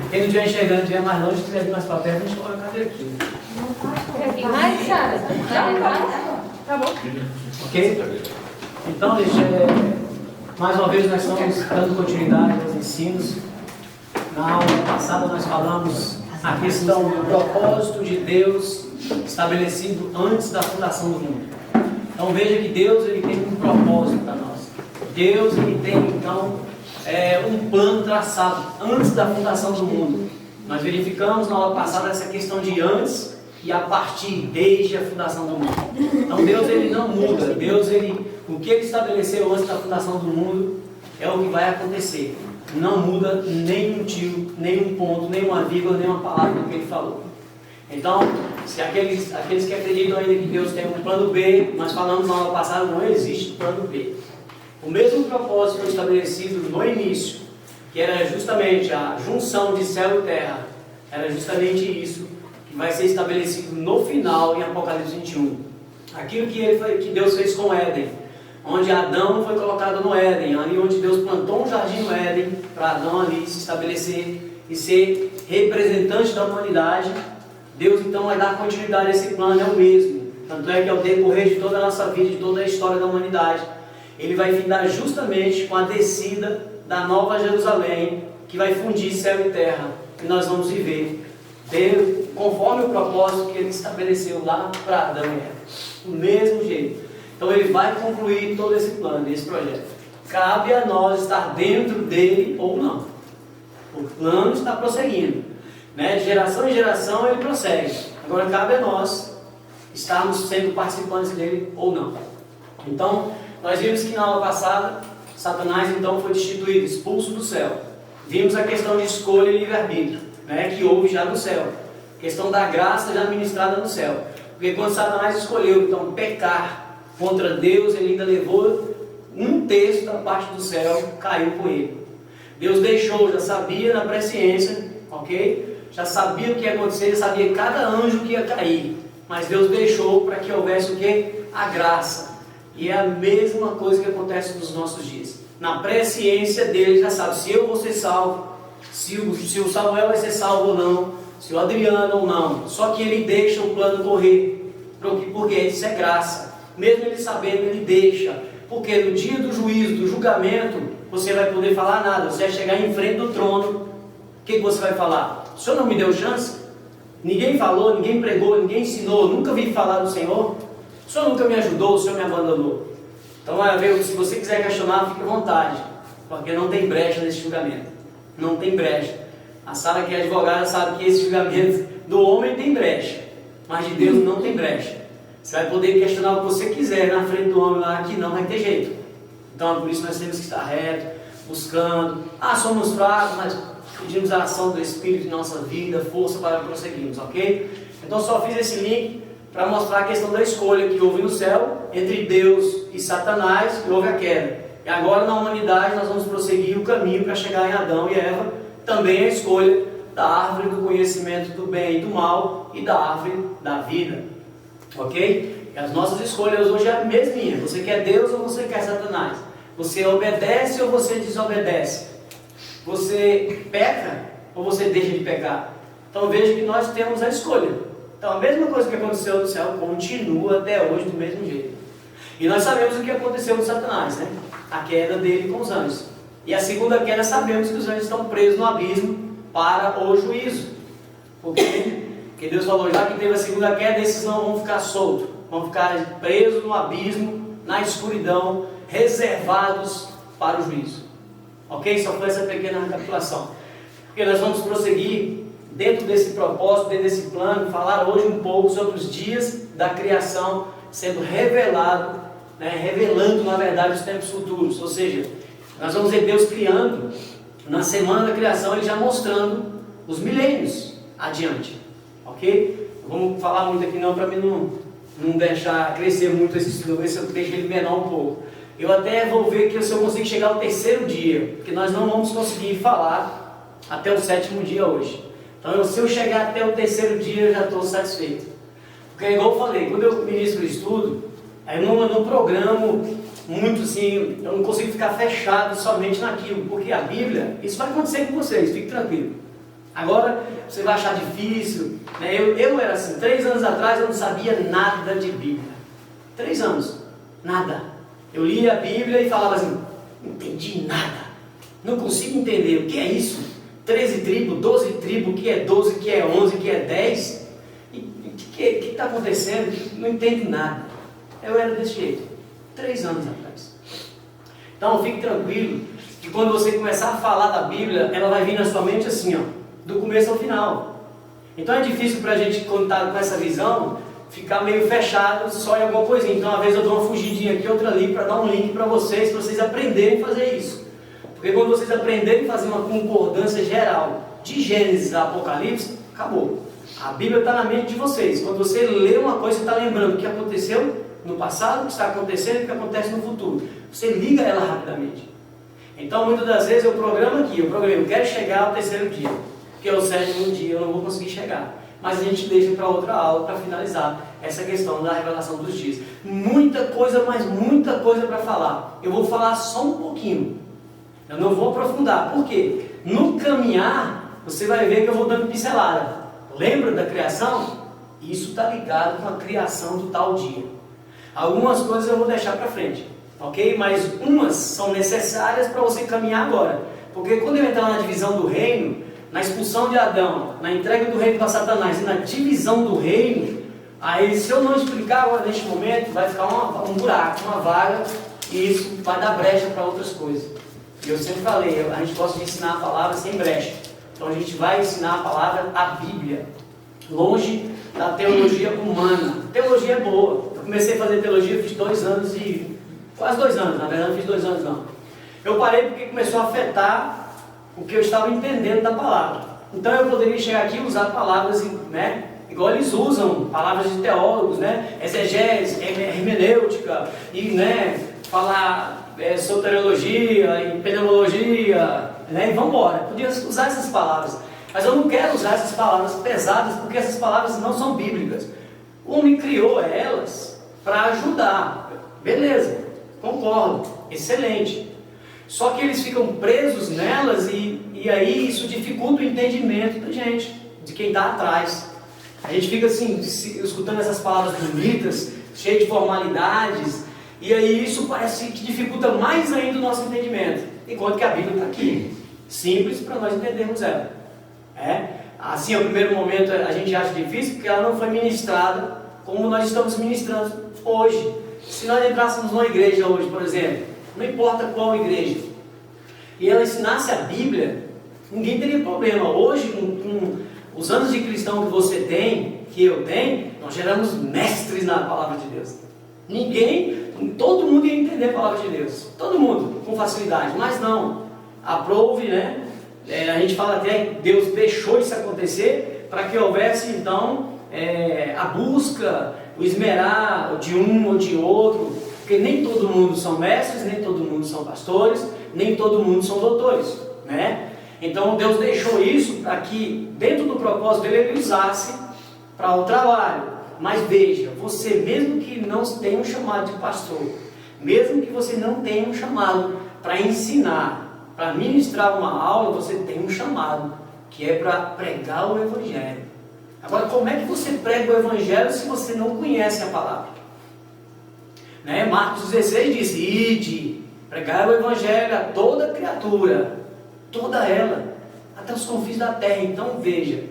Quem não estiver enxergando, estiver mais longe, quiser vir mais para perto, a gente coloca a cadeira aqui. Mais, Sara? Tá bom. Ok? Então, mais uma vez nós estamos dando continuidade aos ensinos. Na aula passada nós falamos a questão do propósito de Deus estabelecido antes da fundação do mundo. Então veja que Deus ele tem um propósito para nós. Deus ele tem então um plano traçado antes da fundação do mundo. Nós verificamos na aula passada essa questão de antes e a partir, desde a fundação do mundo. Então Deus ele não muda. Deus o que ele estabeleceu antes da fundação do mundo é o que vai acontecer. Não muda nem um tio, nem um ponto, nem uma vírgula, nem uma palavra do que ele falou. Então, se aqueles que acreditam ainda que Deus tem um plano B, nós falamos na aula passada, não existe plano B. O mesmo propósito foi estabelecido no início, que era justamente a junção de céu e terra, era justamente isso que vai ser estabelecido no final em Apocalipse 21. Aquilo que Deus fez com Éden, onde Adão foi colocado no Éden, ali onde Deus plantou um jardim no Éden, para Adão ali se estabelecer e ser representante da humanidade. Deus então vai dar continuidade a esse plano, é o mesmo. Tanto é que ao decorrer de toda a nossa vida, de toda a história da humanidade, ele vai findar justamente com a descida da Nova Jerusalém, que vai fundir céu e terra, e nós vamos viver conforme o propósito que ele estabeleceu lá para Adão e Eva. Do mesmo jeito. Então ele vai concluir todo esse plano, esse projeto. Cabe a nós estar dentro dele ou não. O plano está prosseguindo. De geração em geração ele prossegue. Agora cabe a nós estarmos sendo participantes dele ou não. Então, nós vimos que na aula passada, Satanás então foi destituído, expulso do céu. Vimos a questão de escolha e livre-arbítrio, que houve já no céu. A questão da graça já ministrada no céu. Porque quando Satanás escolheu então pecar contra Deus, ele ainda levou um terço da parte do céu, caiu com ele. Deus deixou, já sabia na presciência, ok? Já sabia o que ia acontecer, já sabia cada anjo que ia cair. Mas Deus deixou para que houvesse o que? A graça. E é a mesma coisa que acontece nos nossos dias. Na presciência dele já sabe se eu vou ser salvo, se o Samuel vai ser salvo ou não, se o Adriano ou não. Só que ele deixa o plano correr. Porque isso é graça. Mesmo ele sabendo, ele deixa. Porque no dia do juízo, do julgamento, você vai poder falar nada. Você vai chegar em frente do trono. O que você vai falar? O Senhor não me deu chance? Ninguém falou, ninguém pregou, ninguém ensinou, nunca vi falar do Senhor. O Senhor nunca me ajudou, o Senhor me abandonou. Então, se você quiser questionar, fique à vontade. Porque não tem brecha nesse julgamento. Não tem brecha. A Sara, que é advogada, sabe que esse julgamento do homem tem brecha. Mas de Deus não tem brecha. Você vai poder questionar o que você quiser na frente do homem lá, que não vai ter jeito. Então é por isso que nós temos que estar reto, buscando. Somos fracos, mas pedimos a ação do Espírito em nossa vida, força para prosseguirmos, ok? Então só fiz esse link para mostrar a questão da escolha que houve no céu, entre Deus e Satanás, que houve a queda. E agora na humanidade nós vamos prosseguir o caminho para chegar em Adão e Eva, também a escolha da árvore do conhecimento do bem e do mal e da árvore da vida. Ok? E as nossas escolhas hoje é a mesminha. Você quer Deus ou você quer Satanás? Você obedece ou você desobedece? Você peca ou você deixa de pecar? Então veja que nós temos a escolha. Então a mesma coisa que aconteceu no céu continua até hoje do mesmo jeito. E nós sabemos o que aconteceu com Satanás, a queda dele com os anjos. E a segunda queda, sabemos que os anjos estão presos no abismo para o juízo. Porque Deus falou, já que teve a segunda queda, esses não vão ficar soltos, vão ficar presos no abismo, na escuridão, reservados para o juízo. Ok? Só foi essa pequena recapitulação. Porque nós vamos prosseguir dentro desse propósito, dentro desse plano, falar hoje um pouco sobre os dias da criação sendo revelado, revelando na verdade os tempos futuros. Ou seja, nós vamos ver Deus criando, na semana da criação, Ele já mostrando os milênios adiante. Ok? Vamos falar muito aqui não, para mim não deixar crescer muito esse estudo, ver se eu deixo ele menor um pouco. Eu até vou ver que se eu consigo chegar ao terceiro dia, porque nós não vamos conseguir falar até o sétimo dia hoje. Então, se eu chegar até o terceiro dia, eu já estou satisfeito. Porque, igual eu falei, quando eu ministro o estudo, eu não programo muito assim, eu não consigo ficar fechado somente naquilo, porque a Bíblia, isso vai acontecer com vocês, fique tranquilo. Agora, você vai achar difícil, né? Eu era assim, 3 anos atrás eu não sabia nada de Bíblia. 3 anos, nada. Eu lia a Bíblia e falava assim, não entendi nada, não consigo entender, o que é isso? 13 tribos, 12 tribos, o que é 12, o que é 11, o que é 10? O que está acontecendo? Não entendo nada. Eu era desse jeito, 3 anos atrás. Então fique tranquilo, que quando você começar a falar da Bíblia, ela vai vir na sua mente assim, ó, do começo ao final. Então é difícil para a gente, quando está com essa visão, ficar meio fechado só em alguma coisinha. Então às vezes eu dou uma fugidinha aqui, outra ali, para dar um link para vocês aprenderem a fazer isso. Porque quando vocês aprenderem a fazer uma concordância geral de Gênesis a Apocalipse, acabou. A Bíblia está na mente de vocês. Quando você lê uma coisa, você está lembrando o que aconteceu no passado, o que está acontecendo e o que acontece no futuro. Você liga ela rapidamente. Então muitas das vezes eu programo aqui, eu quero chegar ao 3º dia, que é o 7º dia, eu não vou conseguir chegar. Mas a gente deixa para outra aula para finalizar essa questão da revelação dos dias. Muita coisa, mas muita coisa para falar. Eu vou falar só um pouquinho. Eu não vou aprofundar. Por quê? No caminhar, você vai ver que eu vou dando pincelada. Lembra da criação? Isso está ligado com a criação do tal dia. Algumas coisas eu vou deixar para frente, ok? Mas umas são necessárias para você caminhar agora. Porque quando eu entrar na divisão do reino, na expulsão de Adão, na entrega do reino para Satanás e na divisão do reino, aí se eu não explicar agora neste momento, vai ficar um buraco, uma vaga, e isso vai dar brecha para outras coisas. E eu sempre falei, a gente gosta de ensinar a palavra sem brecha. Então a gente vai ensinar a palavra, a Bíblia, longe da teologia humana. Teologia é boa. Eu comecei a fazer teologia, fiz 2 anos e... quase 2 anos, na verdade não fiz 2 anos não. Eu parei porque começou a afetar o que eu estava entendendo da palavra. Então eu poderia chegar aqui e usar palavras, né, igual eles usam, palavras de teólogos, né, exegese, hermenêutica, e, né, falar soteriologia, e pneumologia, né, e vamos embora. Podia usar essas palavras, mas eu não quero usar essas palavras pesadas, porque essas palavras não são bíblicas. O homem criou elas para ajudar, beleza, concordo, excelente. Só que eles ficam presos nelas e aí isso dificulta o entendimento da gente, de quem está atrás. A gente fica assim, escutando essas palavras bonitas, cheias de formalidades, e aí isso parece que dificulta mais ainda o nosso entendimento. Enquanto que a Bíblia está aqui, simples para nós entendermos ela. Assim, ao primeiro momento a gente acha difícil, porque ela não foi ministrada como nós estamos ministrando hoje. Se nós entrássemos numa igreja hoje, por exemplo, não importa qual igreja, e ela ensinasse a Bíblia, ninguém teria problema. Hoje, com os anos de cristão que você tem, que eu tenho, nós geramos mestres na palavra de Deus. Todo mundo ia entender a palavra de Deus, todo mundo, com facilidade, mas não, aprove, né? A gente fala até que Deus deixou isso acontecer para que houvesse então a busca, o esmerar de um ou de outro, porque nem todo mundo são mestres, nem todo mundo são pastores, nem todo mundo são doutores, né? Então Deus deixou isso para que dentro do propósito dele ele usasse para o trabalho. Mas veja, você mesmo que não tenha um chamado de pastor, mesmo que você não tenha um chamado para ensinar, para ministrar uma aula, você tem um chamado, que é para pregar o Evangelho. Agora, como é que você prega o Evangelho se você não conhece a palavra? Né? Marcos 16 diz, ide, pregar o Evangelho a toda criatura, toda ela, até os confins da terra. Então veja,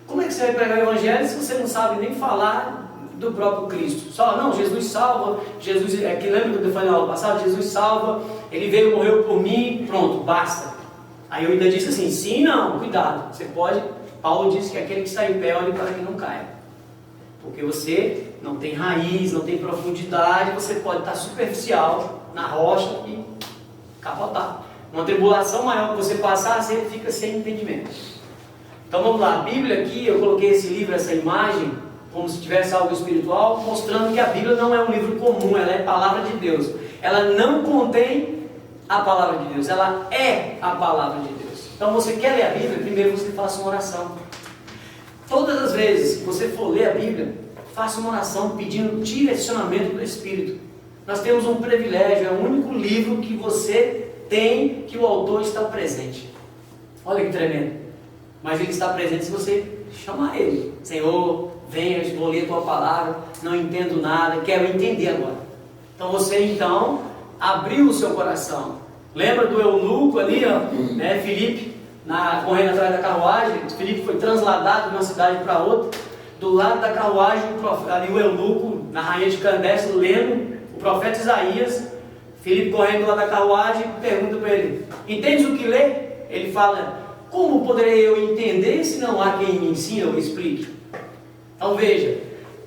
como é que você vai pregar o Evangelho se você não sabe nem falar do próprio Cristo? Só, não, Jesus salva, Jesus, que lembra que eu falei na aula passada? Jesus salva, Ele veio, morreu por mim, pronto, basta. Aí eu ainda disse assim, sim, não, cuidado, você pode, Paulo disse que aquele que está em pé, olhe para que não caia. Porque você não tem raiz, não tem profundidade, você pode estar superficial na rocha e capotar. Uma tribulação maior que você passar, você fica sem entendimento. Então vamos lá, a Bíblia aqui, eu coloquei esse livro, essa imagem, como se tivesse algo espiritual, mostrando que a Bíblia não é um livro comum, ela é a palavra de Deus. Ela não contém a palavra de Deus, ela é a palavra de Deus. Então você quer ler a Bíblia, primeiro você faça uma oração. Todas as vezes que você for ler a Bíblia, faça uma oração pedindo direcionamento do Espírito. Nós temos um privilégio, é o único livro que você tem que o autor está presente. Olha que tremendo. Mas ele está presente se você chamar ele. Senhor, venha, vou ler a tua palavra, não entendo nada, quero entender agora. Então você abriu o seu coração. Lembra do eunuco ali, né, Filipe, correndo atrás da carruagem? Filipe foi transladado de uma cidade para outra. Do lado da carruagem, ali o eunuco, na rainha de Candace, lendo o profeta Isaías. Filipe correndo do lado da carruagem, pergunta para ele: entendes o que lê? Ele fala: como poderei eu entender se não há quem me ensine ou me explique? Então veja,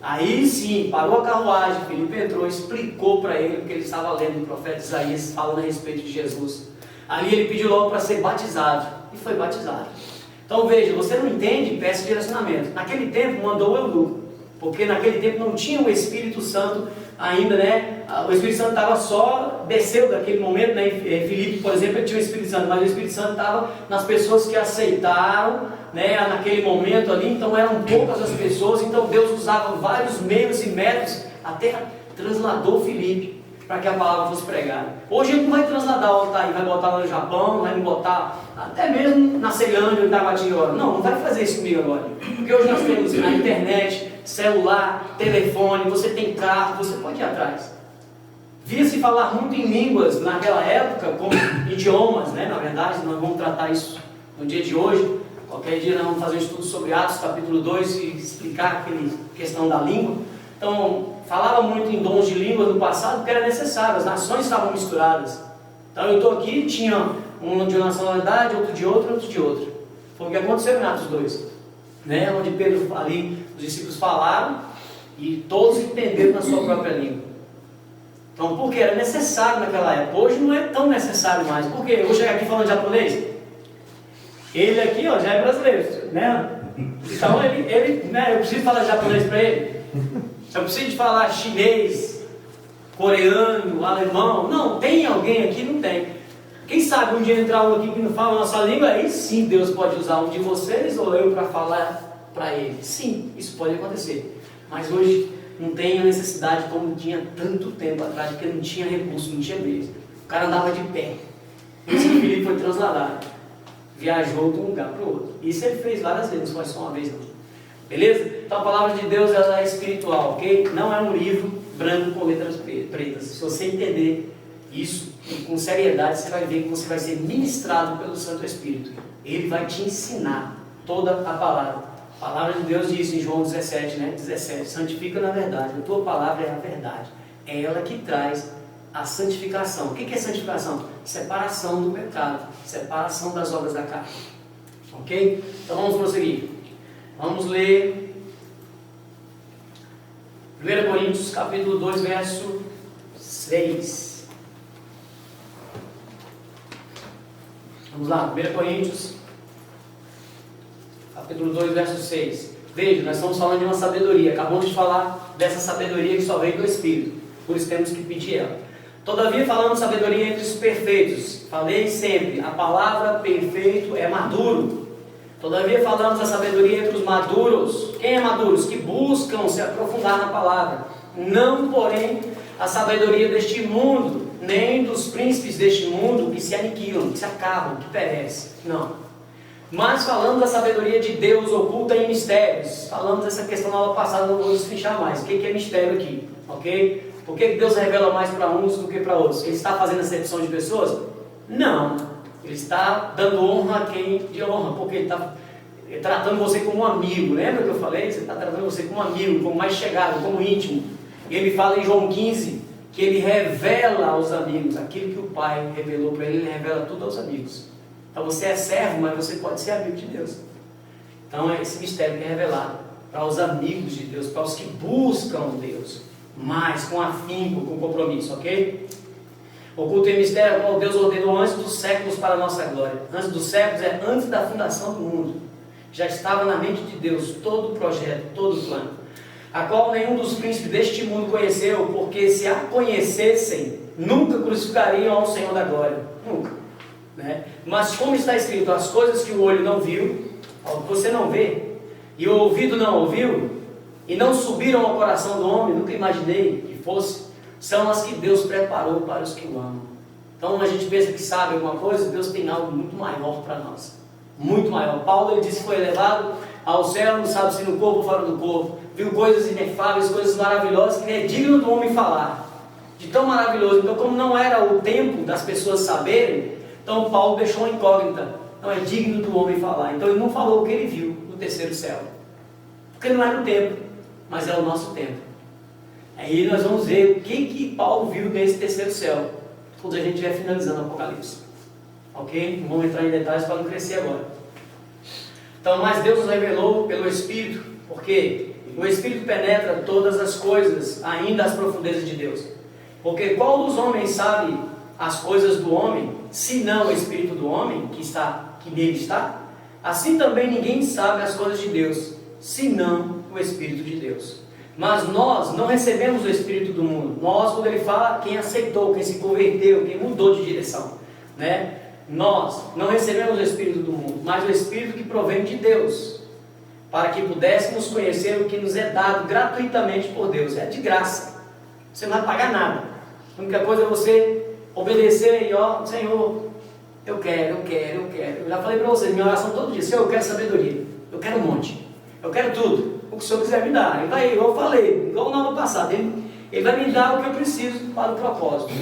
aí sim, parou a carruagem, Filipe entrou, explicou para ele o que ele estava lendo, o profeta Isaías falando a respeito de Jesus. Ali ele pediu logo para ser batizado, e foi batizado. Então veja, você não entende, peça direcionamento. Naquele tempo mandou o eunuco, porque naquele tempo não tinha o Espírito Santo ainda, né? O Espírito Santo estava só, desceu daquele momento, né? Filipe, por exemplo, ele tinha o Espírito Santo, mas o Espírito Santo estava nas pessoas que aceitaram, né? Naquele momento ali, então eram poucas as pessoas, então Deus usava vários meios e métodos, até transladou Filipe para que a palavra fosse pregada. Hoje ele não vai transladar, vai botar lá no Japão, vai me botar até mesmo na Ceilândia, em Tabatinga. Não vai fazer isso comigo agora, porque hoje nós temos a internet, celular, telefone, você tem carro, você pode ir atrás. Via-se falar muito em línguas naquela época, como idiomas, né? Na verdade, nós vamos tratar isso no dia de hoje. Qualquer dia nós vamos fazer um estudo sobre Atos, capítulo 2, e explicar aquela questão da língua. Então, falava muito em dons de língua no passado, porque era necessário, as nações estavam misturadas. Então eu estou aqui, tinha um de uma nacionalidade, outro de outra, outro de outra. Foi o que aconteceu em Atos 2, né? Onde Pedro ali, os discípulos falaram, e todos entenderam na sua própria língua. Então, porque era necessário naquela época. Hoje não é tão necessário mais. Por quê? Eu vou chegar aqui falando japonês. Ele aqui, já é brasileiro, né? Então eu preciso falar japonês para ele. Eu preciso de falar chinês, coreano, alemão. Não, tem alguém aqui? Não tem. Quem sabe um dia entrar um aqui que não fala a nossa língua, aí sim Deus pode usar um de vocês ou eu para falar para ele. Sim, isso pode acontecer. Mas hoje não tem a necessidade como tinha tanto tempo atrás, porque não tinha recurso, não tinha mesa. O cara andava de pé. Por isso que o Filipe foi transladado. Viajou de um lugar para o outro. Isso ele fez várias vezes, não foi só uma vez não. Beleza? Então a palavra de Deus ela é espiritual, ok? Não é um livro branco com letras pretas. Se você entender isso com seriedade, você vai ver que você vai ser ministrado pelo Santo Espírito. Ele vai te ensinar toda a palavra. A palavra de Deus diz em João 17, né? 17, santifica na verdade. A tua palavra é a verdade. É ela que traz a santificação. O que é santificação? Separação do pecado. Separação das obras da carne. Ok? Então vamos prosseguir. Vamos ler 1 Coríntios capítulo 2, verso 6. Vamos lá, 1 Coríntios capítulo 2, verso 6. Veja, nós estamos falando de uma sabedoria. Acabamos de falar dessa sabedoria que só veio do Espírito. Por isso temos que pedir ela. Todavia falamos sabedoria entre os perfeitos. Falei sempre, a palavra perfeito é maduro. Todavia falamos a sabedoria entre os maduros. Quem é maduros? Que buscam se aprofundar na palavra. Não, porém, a sabedoria deste mundo, nem dos príncipes deste mundo que se aniquilam, que se acabam, que perecem. Não. Mas falamos da sabedoria de Deus oculta em mistérios. Falamos dessa questão na aula passada, não vou destrinchar mais. O que é mistério aqui? Ok? Por que Deus revela mais para uns do que para outros? Ele está fazendo acepção de pessoas? Não. Ele está dando honra a quem de honra, porque ele está tratando você como um amigo. Lembra que eu falei? Você está tratando você como um amigo, como mais chegado, como íntimo. E ele fala em João 15 que ele revela aos amigos aquilo que o Pai revelou para ele, ele revela tudo aos amigos. Então você é servo, mas você pode ser amigo de Deus. Então é esse mistério que é revelado para os amigos de Deus, para os que buscam Deus, mas com afinco, com compromisso, ok? Oculto em mistério, qual Deus ordenou antes dos séculos para a nossa glória. Antes dos séculos é antes da fundação do mundo. Já estava na mente de Deus todo o projeto, todo o plano, a qual nenhum dos príncipes deste mundo conheceu, porque se a conhecessem, nunca crucificariam ao Senhor da glória. Nunca. Né? Mas como está escrito, as coisas que o olho não viu, você não vê, e o ouvido não ouviu, e não subiram ao coração do homem, nunca imaginei que fosse, são as que Deus preparou para os que o amam. Então a gente pensa que sabe alguma coisa, Deus tem algo muito maior para nós. Muito maior. Paulo ele disse que foi elevado ao céu, não sabe se no corpo ou fora do corpo. Viu coisas inefáveis, coisas maravilhosas que é digno do homem falar. De tão maravilhoso. Então, como não era o tempo das pessoas saberem, então Paulo deixou uma incógnita. Não é digno do homem falar. Então ele não falou o que ele viu no terceiro céu. Porque não era o tempo, mas é o nosso tempo. Aí nós vamos ver o que Paulo viu nesse terceiro céu, quando a gente estiver finalizando o Apocalipse. Ok? Não vamos entrar em detalhes para não crescer agora. Então, mas Deus nos revelou pelo Espírito, porque o Espírito penetra todas as coisas, ainda as profundezas de Deus. Porque qual dos homens sabe as coisas do homem, senão o Espírito do homem que nele está? Assim também ninguém sabe as coisas de Deus, senão o Espírito de Deus. Mas nós não recebemos o Espírito do mundo. Nós, quando ele fala, quem aceitou, quem se converteu, quem mudou de direção, né? Nós não recebemos o Espírito do mundo, mas o Espírito que provém de Deus, para que pudéssemos conhecer o que nos é dado gratuitamente por Deus. É de graça, você não vai pagar nada. A única coisa é você obedecer e ó, Senhor, eu quero. Eu já falei para vocês, minha oração todo dia, Senhor, eu quero sabedoria, eu quero um monte, eu quero tudo, o que o Senhor quiser me dar. Ele vai, igual eu falei, igual no ano passado, ele vai me dar o que eu preciso para o propósito,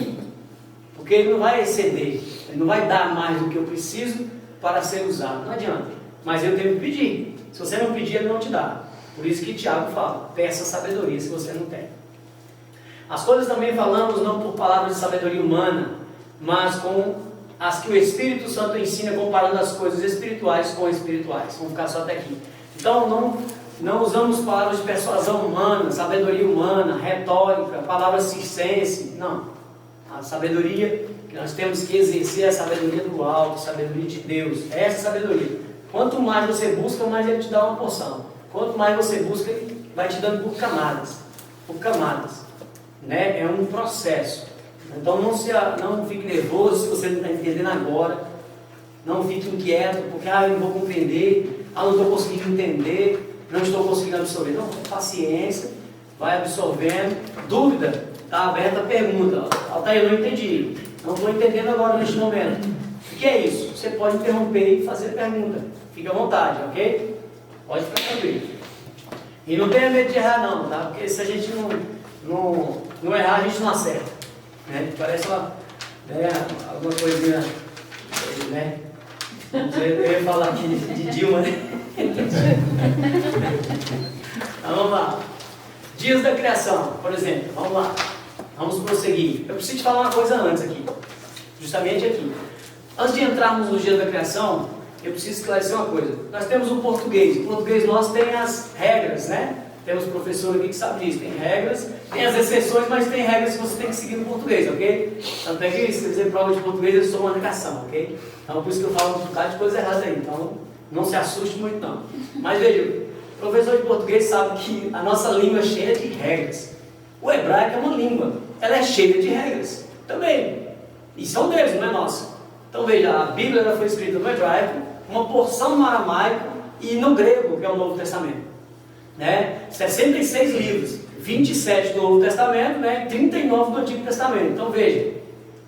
porque ele não vai exceder, ele não vai dar mais do que eu preciso para ser usado, não adianta, mas eu tenho que pedir. Se você não pedir, ele não te dá. Por isso que Tiago fala, peça sabedoria se você não tem. As coisas também falamos não por palavras de sabedoria humana, mas com as que o Espírito Santo ensina, comparando as coisas espirituais com espirituais. Vamos ficar só até aqui. Então não usamos palavras de persuasão humana, sabedoria humana, retórica, palavras circense. Não. A sabedoria que nós temos que exercer é a sabedoria do alto, a sabedoria de Deus. É essa sabedoria. Quanto mais você busca, mais ele te dá uma porção. Quanto mais você busca, ele vai te dando por camadas. Por camadas. Né? É um processo. Então não fique nervoso se você não está entendendo agora. Não fique inquieto, porque eu não vou compreender, não estou conseguindo entender, não estou conseguindo absorver. Não, paciência, vai absorvendo. Dúvida, está aberta a pergunta. Altair, eu não entendi. Não estou entendendo agora neste momento. O que é isso? Você pode interromper e fazer pergunta. Fique à vontade, ok? Pode ficar tranquilo. E não tenha medo de errar não, tá? Porque se a gente não errar, a gente não acerta. Né? Parece alguma coisinha, né? Eu ia falar aqui de Dilma, né? Então, vamos lá. Dias da criação, por exemplo. Vamos lá. Vamos prosseguir. Eu preciso te falar uma coisa antes aqui. Justamente aqui. Antes de entrarmos nos dias da criação, eu preciso esclarecer uma coisa. Nós temos o português. O português nosso tem as regras, né? Temos professor aqui que sabe disso. Tem regras, tem as exceções, mas tem regras que você tem que seguir no português, ok? Tanto é que se você prova de português, eu sou uma negação, ok? Então por isso que eu falo um bocado de coisa errada aí. Então não se assuste muito não. Mas veja, o professor de português sabe que a nossa língua é cheia de regras. O hebraico é uma língua. Ela é cheia de regras também. E são deles, não é nossa. Então veja, a Bíblia ela foi escrita no hebraico, uma porção no aramaico e no grego, que é o Novo Testamento. Né? 66 livros, 27 do Novo Testamento, né? 39 do Antigo Testamento. Então veja,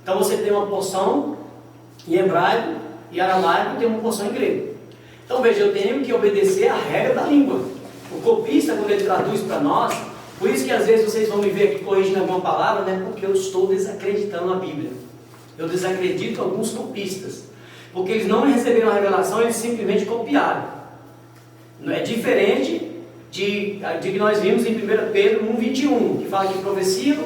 então você tem uma porção em hebraico e aramaico, tem uma porção em grego. Então veja, eu tenho que obedecer a regra da língua. O copista, quando ele traduz para nós, por isso que às vezes vocês vão me ver aqui corrigindo alguma palavra, né? Porque eu estou desacreditando a Bíblia. Eu desacredito alguns copistas, porque eles não receberam a revelação, eles simplesmente copiaram. Não é diferente de que nós vimos em 1 Pedro 1,21, que fala que profecia,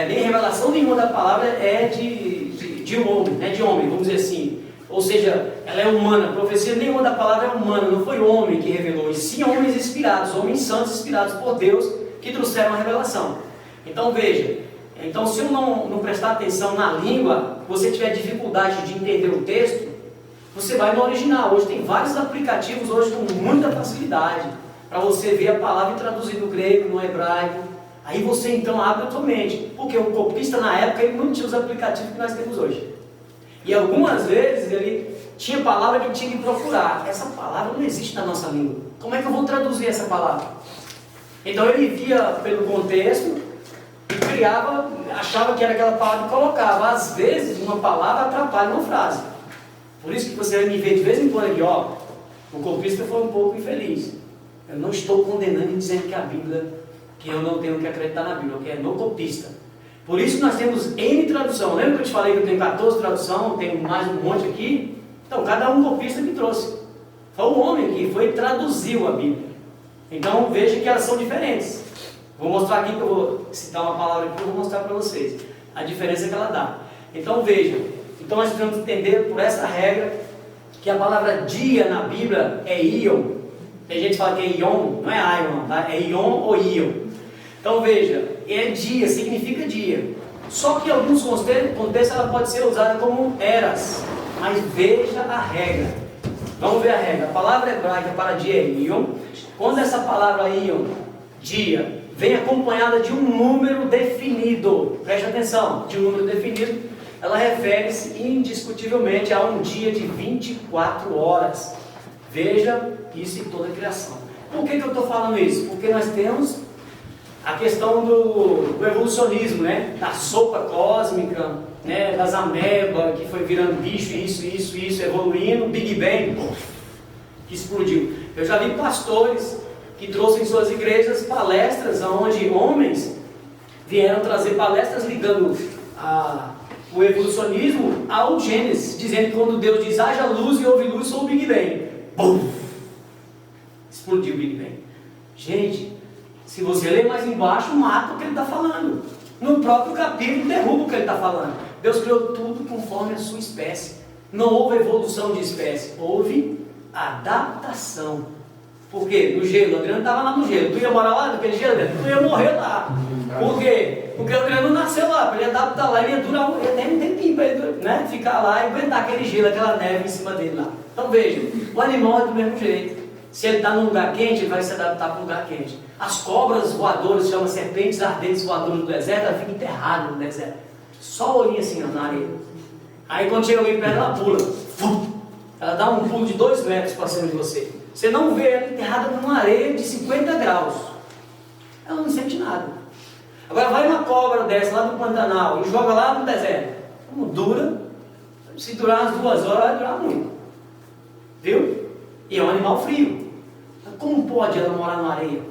nem revelação nenhuma da palavra é de homem, né? De homem, vamos dizer assim. Ou seja, ela é humana, profecia nenhuma da palavra é humana, não foi o homem que revelou, e sim homens inspirados, homens santos inspirados por Deus, que trouxeram a revelação. Então veja, então se eu não prestar atenção na língua, você tiver dificuldade de entender o texto, você vai no original. Hoje tem vários aplicativos hoje com muita facilidade, para você ver a palavra e traduzir no grego, no hebraico. Aí você então abre a sua mente, porque o copista na época ele não tinha os aplicativos que nós temos hoje. E algumas vezes ele tinha palavra que ele tinha que procurar. Essa palavra não existe na nossa língua. Como é que eu vou traduzir essa palavra? Então ele via pelo contexto e criava achava que era aquela palavra que colocava. Às vezes, uma palavra atrapalha uma frase. Por isso que você vai me ver de vez em quando aqui, ó, o copista foi um pouco infeliz. Eu não estou condenando e dizendo que a Bíblia, que eu não tenho que acreditar na Bíblia, que é no copista. Por isso nós temos N tradução. Lembra que eu te falei que eu tenho 14 traduções, tenho mais um monte aqui? Então, cada um copista que trouxe. Foi o homem que foi e traduziu a Bíblia. Então, veja que elas são diferentes. Vou mostrar aqui, que eu vou citar uma palavra aqui, eu vou mostrar para vocês a diferença que ela dá. Então, veja. Então, nós temos que entender por essa regra que a palavra dia na Bíblia é ion. Tem gente que fala que é ion, não é ion, tá? É ion ou ion. Então, veja, é dia, significa dia. Só que em alguns contextos ela pode ser usada como eras. Mas veja a regra. Vamos ver a regra. A palavra hebraica para dia é ion. Quando essa palavra ion, dia, vem acompanhada de um número definido, preste atenção, de um número definido, ela refere-se indiscutivelmente a um dia de 24 horas. Veja isso em toda a criação. Por que eu estou falando isso? Porque nós temos a questão do evolucionismo, né? Da sopa cósmica, né? Das amebas, que foi virando bicho, isso, evoluindo, Big Bang, que explodiu. Eu já vi pastores que trouxeram em suas igrejas palestras onde homens vieram trazer palestras ligando o evolucionismo ao Gênesis, dizendo que quando Deus diz haja luz e houve luz, sou o Big Bang. Bum! Explodiu o Big Bang. Gente, se você ler mais embaixo, mata o que ele está falando. No próprio capítulo, derruba o que ele está falando. Deus criou tudo conforme a sua espécie. Não houve evolução de espécie, houve adaptação. Por quê? No gelo, o Adriano estava lá no gelo. Tu ia morar lá naquele gelo, tu ia morrer lá. Por quê? Porque o Adriano não nasceu lá, para ele adaptar lá, ele ia durar um tempinho para ele, né, ficar lá e aguentar aquele gelo, aquela neve em cima dele lá. Então veja, o animal é do mesmo jeito. Se ele está num lugar quente, ele vai se adaptar para um lugar quente. As cobras voadoras, chamam serpentes ardentes voadoras do deserto, ela fica enterrada no deserto. Só o olhinho assim, ó, na areia. Aí quando chega alguém perto, ela pula. Ela dá um pulo de 2 metros para cima de você. Você não vê ela enterrada numa areia de 50 graus. Ela não sente nada. Agora vai uma cobra dessa lá do Pantanal e joga lá no deserto. Como dura? Se durar umas 2 horas, vai durar muito. Viu? E é um animal frio. Como pode ela morar na areia?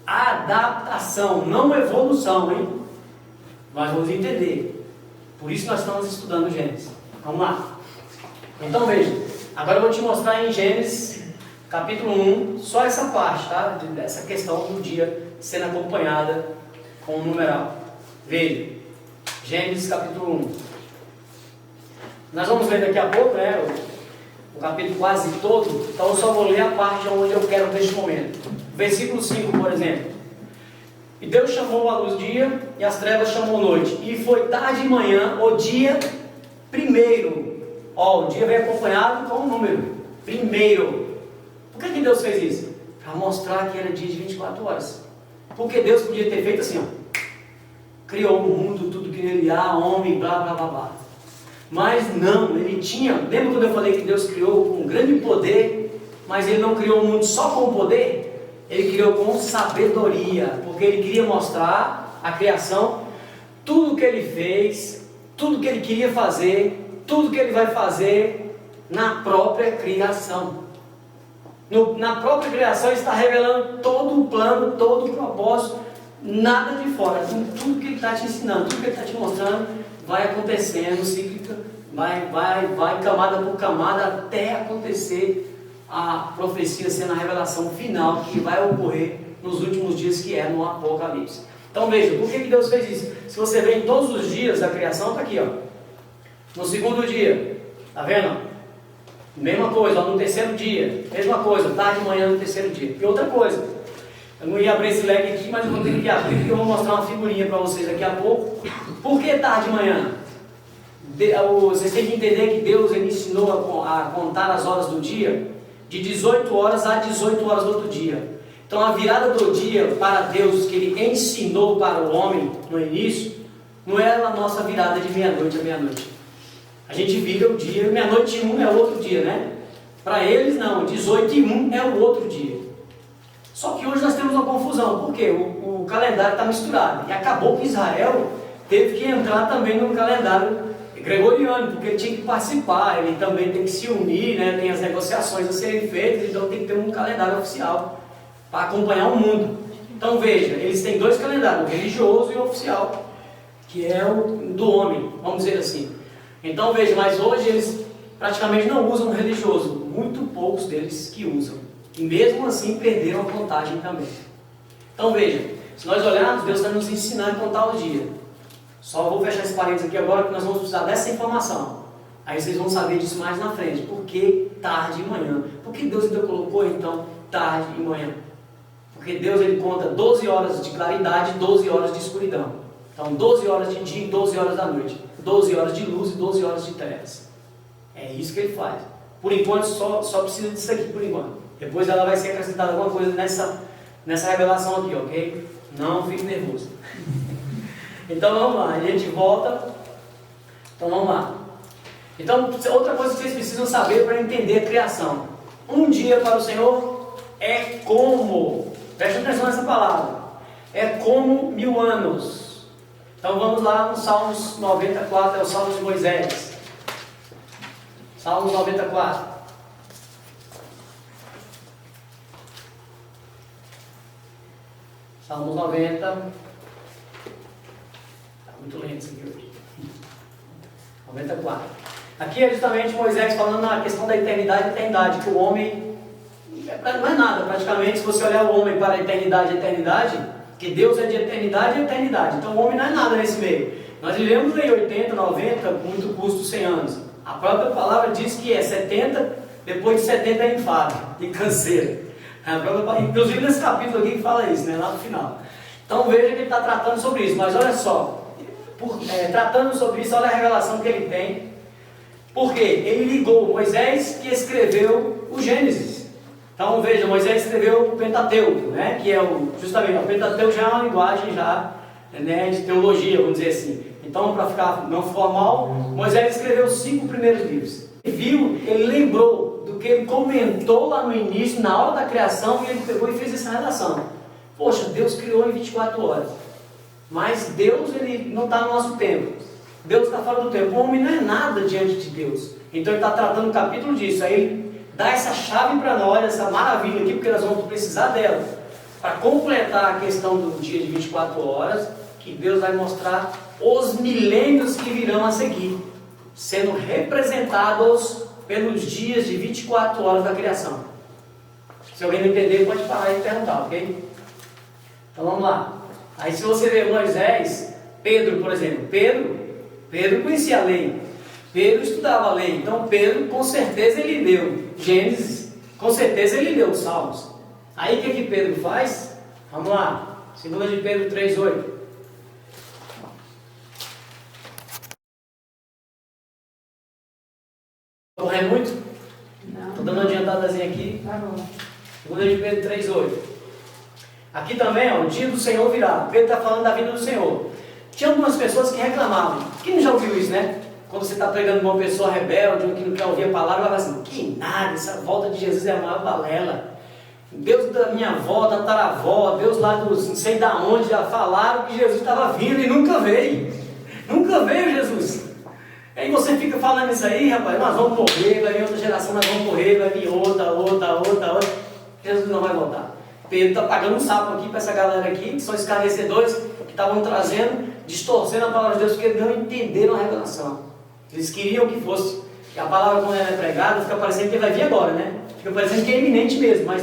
Adaptação, não evolução, hein? Mas vamos entender. Por isso nós estamos estudando Gênesis. Vamos lá. Então veja. Agora eu vou te mostrar em Gênesis, capítulo 1, só essa parte, tá? Dessa questão do dia sendo acompanhada com o numeral. Veja. Gênesis, capítulo 1. Nós vamos ver daqui a pouco, né? O capítulo quase todo, então eu só vou ler a parte onde eu quero neste momento. Versículo 5, por exemplo. E Deus chamou a luz dia, e as trevas chamou noite. E foi tarde e manhã, o dia primeiro. Ó, o dia vem acompanhado com um número. Primeiro. Por que Deus fez isso? Para mostrar que era dia de 24 horas. Porque Deus podia ter feito assim, ó. Criou o mundo, tudo que nele há, homem, blá, blá, blá, blá. Mas não, ele tinha, lembra quando eu falei que Deus criou com grande poder, mas ele não criou o mundo só com poder, ele criou com sabedoria, porque ele queria mostrar a criação, tudo que ele fez, tudo que ele queria fazer, tudo que ele vai fazer na própria criação. Na própria criação ele está revelando todo o plano, todo o propósito, nada de fora, tudo que ele está te ensinando, tudo que ele está te mostrando, vai acontecendo, cíclica, vai camada por camada, até acontecer a profecia sendo a revelação final que vai ocorrer nos últimos dias, que é no Apocalipse. Então veja, por que Deus fez isso? Se você vê em todos os dias da criação, está aqui, ó. No segundo dia, está vendo? Mesma coisa, ó, no terceiro dia, mesma coisa, tarde e manhã no terceiro dia. E outra coisa, eu não ia abrir esse leque aqui, mas eu vou ter que abrir, porque eu vou mostrar uma figurinha para vocês daqui a pouco. Por que tarde e manhã? Vocês têm que entender que Deus ele ensinou a contar as horas do dia de 18 horas a 18 horas do outro dia. Então a virada do dia para Deus que ele ensinou para o homem no início, não é a nossa virada de meia-noite a meia-noite. A gente vira o dia, meia-noite e 1 é o outro dia, né? Para eles não, 18 e 1 é o outro dia. Só que hoje nós temos uma confusão, porque o calendário está misturado. E acabou que Israel teve que entrar também no calendário gregoriano, porque ele tinha que participar, ele também tem que se unir, né? Tem as negociações a serem feitas, então tem que ter um calendário oficial para acompanhar o mundo. Então veja, eles têm dois calendários, o religioso e o oficial, que é o do homem, vamos dizer assim. Então veja, mas hoje eles praticamente não usam o religioso, muito poucos deles que usam. E mesmo assim perderam a contagem também. Então veja, se nós olharmos, Deus está nos ensinando a contar o dia. Só vou fechar esse parênteses aqui agora, que nós vamos precisar dessa informação. Aí vocês vão saber disso mais na frente. Por que tarde e manhã? Por que Deus ainda colocou então tarde e manhã? Porque Deus ele conta 12 horas de claridade e 12 horas de escuridão. Então 12 horas de dia e 12 horas da noite. 12 horas de luz e 12 horas de trevas. É isso que ele faz. Por enquanto só precisa disso aqui por enquanto. Depois ela vai ser acrescentada alguma coisa nessa revelação aqui, ok? Não fique nervoso. Então vamos lá, a gente volta. Então vamos lá. Então, outra coisa que vocês precisam saber para entender a criação. Um dia para o Senhor é como, preste atenção nessa palavra, é como 1000 anos. Então vamos lá no Salmos 94, é o Salmo de Moisés. Salmos 94. Salmos 90. Muito lento isso aqui hoje. 94. Aqui é justamente Moisés falando na questão da eternidade e eternidade, que o homem não é nada, praticamente, se você olhar o homem para a eternidade e eternidade, que Deus é de eternidade e eternidade, então o homem não é nada nesse meio. Nós vivemos em 80, 90, com muito custo, 100 anos. A própria palavra diz que é 70, depois de 70 é enfado e canseira. Inclusive nesse capítulo aqui que fala isso, né, lá no final. Então veja que ele está tratando sobre isso, mas olha só. Tratando sobre isso, olha a revelação que ele tem. Porque ele ligou Moisés que escreveu o Gênesis. Então veja, Moisés escreveu o Pentateuco, né? Que é justamente o Pentateuco já é uma linguagem já, né, de teologia, vamos dizer assim. Então, para ficar não formal, Moisés escreveu os 5 primeiros livros. Ele lembrou do que ele comentou lá no início, na hora da criação, e ele pegou e fez essa relação. Poxa, Deus criou em 24 horas. Mas Deus ele não está no nosso tempo. Deus está fora do tempo. O homem não é nada diante de Deus. Então ele está tratando um capítulo disso. Aí ele dá essa chave para nós, essa maravilha aqui, porque nós vamos precisar dela. Para completar a questão do dia de 24 horas, que Deus vai mostrar os milênios que virão a seguir, sendo representados pelos dias de 24 horas da criação. Se alguém não entender, pode parar e perguntar, ok? Então vamos lá. Aí se você ver Moisés, Pedro, por exemplo, Pedro conhecia a lei, Pedro estudava a lei, então Pedro com certeza ele leu Gênesis, com certeza ele leu os Salmos. Aí o que Pedro faz? Vamos lá, 2 de Pedro 3,8. Correr muito? Não. Estou dando uma adiantadazinha aqui. Tá bom. 2 de Pedro 3,8. Aqui também, ó, o dia do Senhor virá. Pedro está falando da vida do Senhor. Tinha algumas pessoas que reclamavam. Quem já ouviu isso, né? Quando você está pregando uma pessoa rebelde, ou que não quer ouvir a palavra, vai falar assim, que nada, essa volta de Jesus é a maior balela. Deus da minha avó, da taravó, Deus lá do não sei da onde, já falaram que Jesus estava vindo e nunca veio. Nunca veio Jesus. Aí você fica falando isso aí, rapaz, nós vamos morrer, vai vir outra geração, nós vamos morrer, vai vir outra. Jesus não vai voltar. Pedro está pagando um sapo aqui para essa galera aqui, que são escarnecedores, que estavam trazendo, distorcendo a palavra de Deus, porque não entenderam a revelação. Eles queriam que fosse, que a palavra quando ela é pregada, fica parecendo que vai vir agora, né? Fica parecendo que é iminente mesmo, mas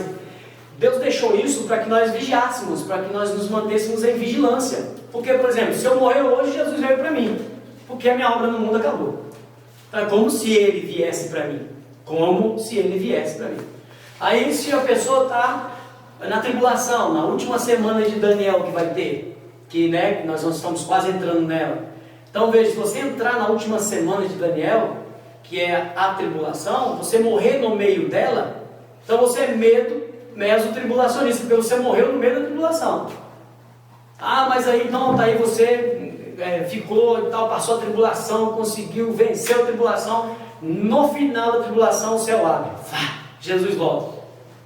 Deus deixou isso para que nós vigiássemos, para que nós nos mantêssemos em vigilância. Porque, por exemplo, se eu morrer hoje, Jesus veio para mim, porque a minha obra no mundo acabou. Então é como se Ele viesse para mim. Como se Ele viesse para mim. Aí se a pessoa está na tribulação, na última semana de Daniel que vai ter, que né, nós estamos quase entrando nela. Então veja, se você entrar na última semana de Daniel, que é a tribulação, você morrer no meio dela, então você é mesotribulacionista, porque você morreu no meio da tribulação. Ah, mas aí então, tá aí você ficou e tal, passou a tribulação, conseguiu, venceu a tribulação, no final da tribulação o céu abre, Jesus volta.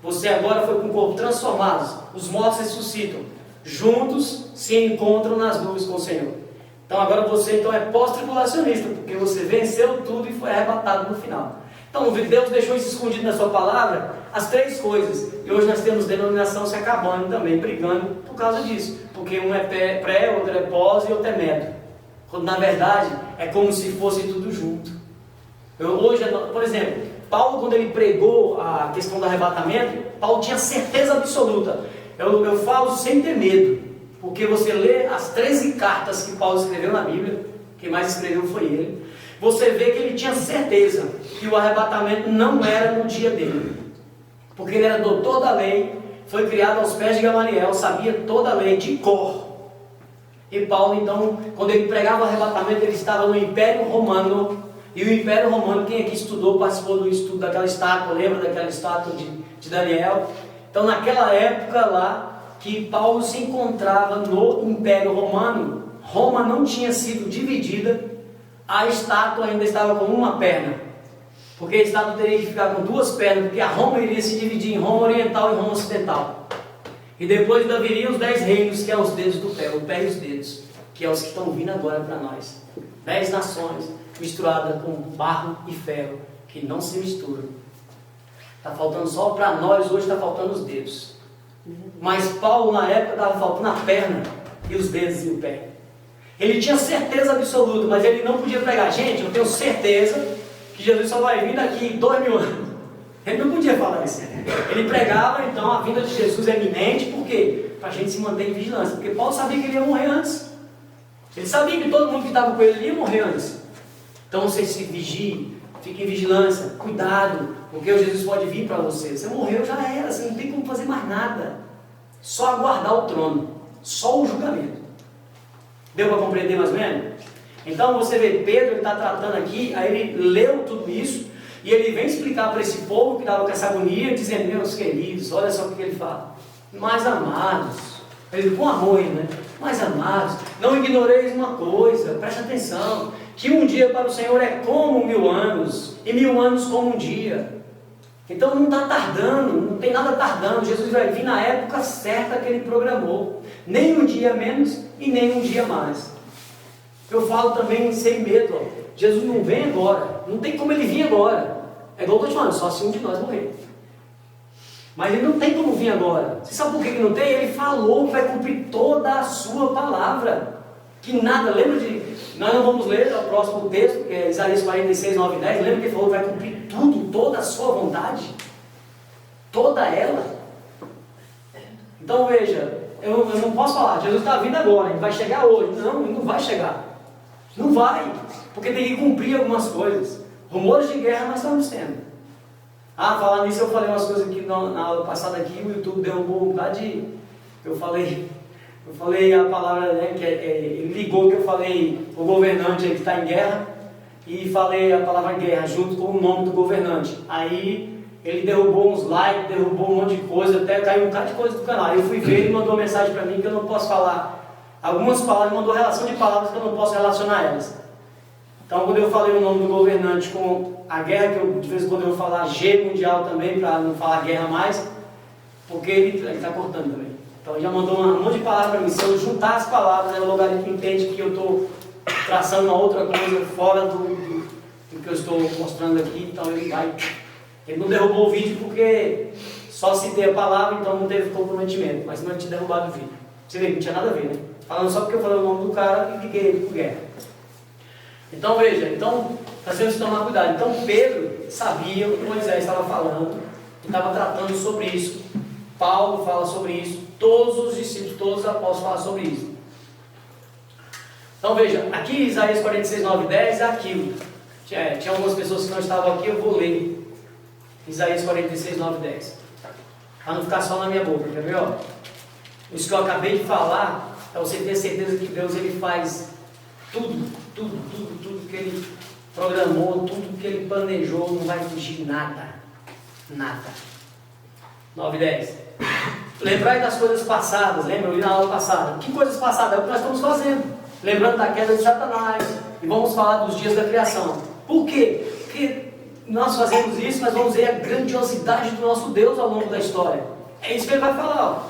Você agora foi com o corpo transformado, os mortos ressuscitam, juntos se encontram nas nuvens com o Senhor. Então agora você então é pós-tribulacionista, porque você venceu tudo e foi arrebatado no final. Então Deus deixou isso escondido na sua palavra, as três coisas. E hoje nós temos denominação se acabando também, brigando por causa disso. Porque um é pré, outro é pós e outro é médio. Quando na verdade é como se fosse tudo junto. Hoje, por exemplo, Paulo, quando ele pregou a questão do arrebatamento, Paulo tinha certeza absoluta. Eu falo sem ter medo, porque você lê as 13 cartas que Paulo escreveu na Bíblia, quem mais escreveu foi ele, você vê que ele tinha certeza que o arrebatamento não era no dia dele, porque ele era doutor da lei, foi criado aos pés de Gamaliel, sabia toda a lei de cor. E Paulo então, quando ele pregava o arrebatamento, ele estava no Império Romano. E o Império Romano, quem aqui estudou, participou do estudo daquela estátua, lembra daquela estátua de Daniel? Então naquela época lá, que Paulo se encontrava no Império Romano, Roma não tinha sido dividida, a estátua ainda estava com uma perna, porque a estátua teria que ficar com duas pernas, porque a Roma iria se dividir em Roma Oriental e Roma Ocidental. E depois ainda viriam os 10 reinos, que é os dedos do pé, o pé e os dedos, que é os que estão vindo agora para nós. 10 nações misturadas com barro e ferro, que não se misturam. Está faltando só para nós, hoje está faltando os dedos. Mas Paulo na época estava faltando a perna e os dedos e o pé. Ele tinha certeza absoluta, mas ele não podia pregar. Gente, eu tenho certeza que Jesus só vai vir daqui 2000 anos. Ele não podia falar isso. Ele pregava então a vinda de Jesus é iminente, por quê? Para a gente se manter em vigilância. Porque Paulo sabia que ele ia morrer antes. Ele sabia que todo mundo que estava com ele ia morrer antes. Então você se vigie, fique em vigilância, cuidado, porque o Jesus pode vir para você. Você morreu, já era, você não tem como fazer mais nada. Só aguardar o trono, só o julgamento. Deu para compreender mais ou menos? Então você vê, Pedro, ele está tratando aqui, aí ele leu tudo isso, e ele vem explicar para esse povo que estava com essa agonia, dizendo, meus queridos, olha só o que ele fala. Mais amados, ele com amor, né? Mais amados, não ignoreis uma coisa, preste atenção, que um dia para o Senhor é como 1000 anos, e 1000 anos como um dia. Então não está tardando, não tem nada tardando. Jesus vai vir na época certa que ele programou, nem um dia menos e nem um dia mais. Eu falo também sem medo, ó. Jesus não vem agora, não tem como ele vir agora. É igual eu estou te falando, só se um de nós morrer. Mas ele não tem como vir agora. Você sabe por que não tem? Ele falou que vai cumprir toda a sua palavra. Que nada, lembra de... Nós não vamos ler o próximo texto, que é Isaías 46, 9 e 10. Lembra que ele falou que vai cumprir tudo, toda a sua vontade? Toda ela. Então veja, eu não posso falar, Jesus está vindo agora, ele vai chegar hoje. Não, ele não vai chegar. Não vai, porque tem que cumprir algumas coisas. Rumores de guerra nós estamos tendo. Falar nisso, eu falei umas coisas aqui na aula passada aqui, o YouTube derrubou um bocado de... Eu falei a palavra, né, que ele ligou que eu falei o governante aí que está em guerra, e falei a palavra guerra junto com o nome do governante. Aí ele derrubou uns likes, derrubou um monte de coisa, até caiu um bocado de coisa do canal. Aí eu fui ver, ele mandou uma mensagem para mim que eu não posso falar. Algumas palavras, mandou relação de palavras que eu não posso relacionar elas. Então quando eu falei o nome do governante com a guerra, que eu de vez em quando eu vou falar G mundial também, para não falar guerra mais, porque ele está cortando também. Então ele já mandou um monte de palavras para mim. Se eu juntar as palavras, o logaritmo entende que eu estou traçando uma outra coisa fora do que eu estou mostrando aqui, então ele vai. Ele não derrubou o vídeo porque só citei a palavra, então não teve comprometimento, mas não tinha derrubado o vídeo. Você vê que não tinha nada a ver, né? Falando só porque eu falei o nome do cara e liguei ele por guerra. Então veja, nós temos que tomar cuidado. Então Pedro sabia o que Moisés estava falando, e estava tratando sobre isso. Paulo fala sobre isso, todos os discípulos, todos os apóstolos falam sobre isso. Então veja, aqui Isaías 46, 9 e 10 é aquilo. Tinha algumas pessoas que não estavam aqui, eu vou ler. Isaías 46, 9 e 10. Para não ficar só na minha boca, quer ver? Ó? Isso que eu acabei de falar, para você ter certeza que Deus ele faz tudo que ele programou, tudo que ele planejou, não vai fugir nada. Nada. 9 e 10. Lembrai das coisas passadas, lembra? Eu li na aula passada. Que coisas passadas? É o que nós estamos fazendo. Lembrando da queda de Satanás. E vamos falar dos dias da criação. Por quê? Porque nós fazemos isso, nós vamos ver a grandiosidade do nosso Deus ao longo da história. É isso que ele vai falar. Ó.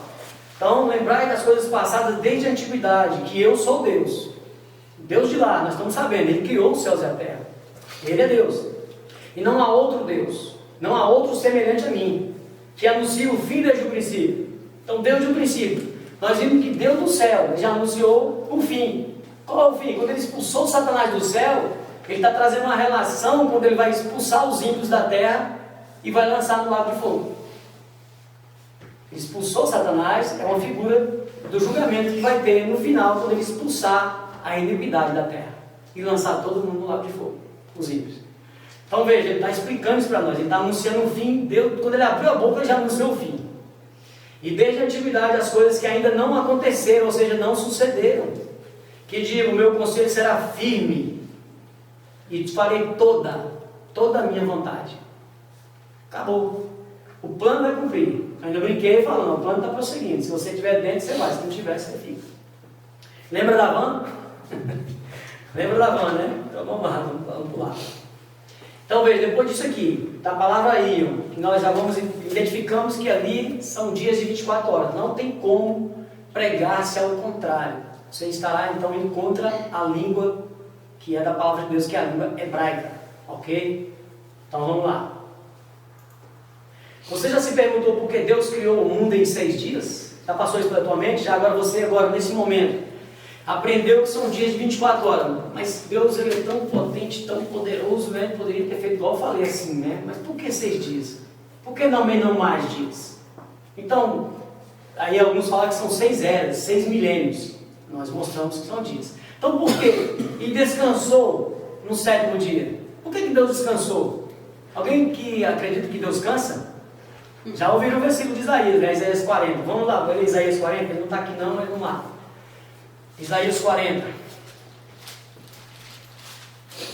Então, lembrai das coisas passadas desde a antiguidade, que eu sou Deus. Deus de lá, nós estamos sabendo, Ele criou os céus e a terra. Ele é Deus. E não há outro Deus, não há outro semelhante a mim, que anuncia o fim desde o princípio. Então, desde o princípio, nós vimos que Deus do céu, Ele já anunciou o fim. Qual é o fim? Quando Ele expulsou Satanás do céu, Ele está trazendo uma relação quando Ele vai expulsar os ímpios da terra e vai lançar no lago de fogo. Ele expulsou Satanás, é uma figura do julgamento que vai ter no final, quando Ele expulsar a iniquidade da terra e lançar todo mundo no lago de fogo, os ímpios. Então veja, Ele está explicando isso para nós, Ele está anunciando o fim. Deus, quando Ele abriu a boca, Ele já anunciou o fim. E desde a antiguidade as coisas que ainda não aconteceram, ou seja, não sucederam, que digo, o meu conselho será firme e farei toda a minha vontade. Acabou. O plano vai cumprir. Ainda brinquei falando, o plano está prosseguindo. Se você estiver dentro, você vai. Se não tiver, você fica. Lembra da van? Lembra da van, né? Então vamos lá, vamos pular. Então veja, depois disso aqui, da palavra Ion, que nós já identificamos que ali são dias de 24 horas. Não tem como pregar-se ao contrário. Você estará então indo contra a língua que é da palavra de Deus, que é a língua hebraica. Ok? Então vamos lá. Você já se perguntou por que Deus criou o mundo em 6 dias? Já passou isso pela tua mente? Já agora você, nesse momento, aprendeu que são dias de 24 horas. Mas Deus, Ele é tão potente, tão poderoso, né? Poderia ter feito igual eu falei assim, né? Mas por que 6 dias? Por que não mais dias? Então, aí alguns falam que são 6 eras, 6 milênios. Nós mostramos que são dias. Então por quê? E descansou no 7º dia. Por que Deus descansou? Alguém que acredita que Deus cansa? Já ouviram o versículo de Isaías, né? Isaías 40. Vamos lá, para Isaías 40. Ele não está aqui não, mas vamos lá. Isaías 40.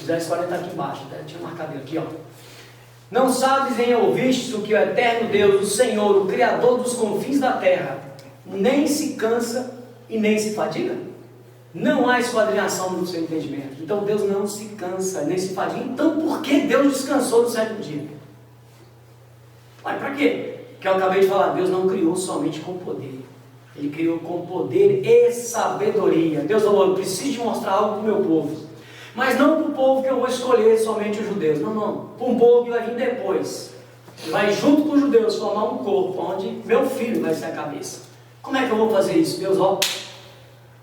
Isaías 40 está aqui embaixo. Né? Tinha marcado aqui, ó. Não sabes nem ouvistes o que o eterno Deus, o Senhor, o Criador dos confins da terra, nem se cansa e nem se fadiga? Não há esquadrinhação no seu entendimento. Então Deus não se cansa, nem se fadiga. Então por que Deus descansou no 7º dia? Mas para quê? Porque eu acabei de falar, Deus não criou somente com poder. Ele criou com poder e sabedoria. Deus falou, eu preciso mostrar algo para o meu povo. Mas não para o povo que eu vou escolher somente os judeus. Não. Para um povo que vai vir depois. Que vai junto com os judeus formar um corpo, onde meu filho vai ser a cabeça. Como é que eu vou fazer isso? Deus,